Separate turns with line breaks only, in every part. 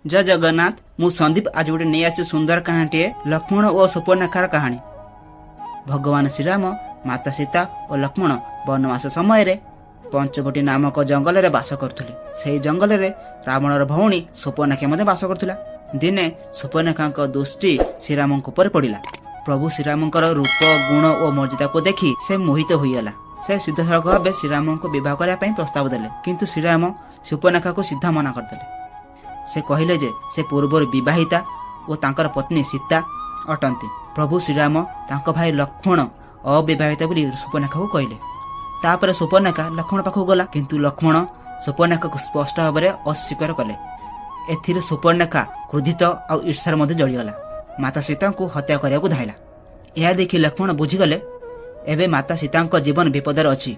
जय जगन्नाथ मु संदीप आज गोटे नहीं आसी सुंदर कहानी लक्ष्मण और सुपर्णरेखार कहानी। भगवान श्रीराम माता सीता और लक्ष्मण वनवास समय पंचवटी नामक जंगल में बास करथुले। से जंगल में रावणर भौणी सुपर्णरेखा बास करथुला। दिने सुपर्णरेखा दृष्टि श्रीराम पर पड़ा। प्रभु श्रीराम रूप गुण और मर्यादा को देखी से मोहित होईगला। से सीधासख भाव श्रीराम को बह करने प्रस्ताव देले, किंतु श्रीराम सुपर्णरेखा को सीधा मना करदेले। से कहले जे से पूर्वर विवाहिता और तांकर पत्नी सीता अटंती। प्रभु श्रीराम तांको भाई लक्ष्मण अविवाहिता बोली सुपर्णरेखा को कहले। तापर सुपर्णरेखा लक्ष्मण पाखु गला, किंतु लक्ष्मण सुपर्णरेखा को स्पष्ट भाव में अस्वीकार कले। एथिरे सुपर्णरेखा क्रोधित और ईर्षार मध्य जड़ीगला। माता सीता को हत्या करने को धाइला। यह देखि लक्ष्मण बुझीगले एबे माता सीता जीवन विपदर अच्छी।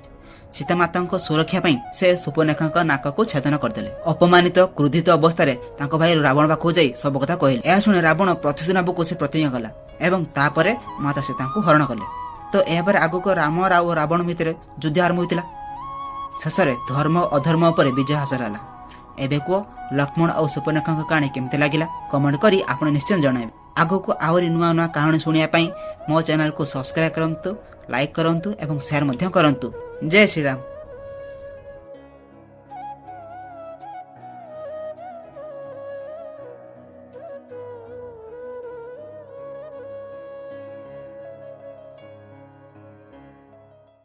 सीता माता सुरक्षा से सुपर्णरेखा नाक को छेदन करदेले। अपमानित क्रोधित अवस्था भाई रावण पाखु जाई सब कथा कहले। यह शुणी रावण प्रतिशोध नेबू से प्रतिज्ञा कला एवं तापरे माता सीता को हरण कले। तो यह आगक राम और रावण भितर युद्ध आरंभ होता। शेष में धर्म अधर्म पर विजय हासिल है। एबे को लक्ष्मण और सुपर्णरेखा कहानी केमती लगिला कमेंट करी आप निश्चय जणाइबे। आगक आहरी नुआ नुआ कहानी शुणा मो चैनल को सब्सक्राइब करंतु, लाइक करंतु एवं शेयर करंतु। जय श्री राम।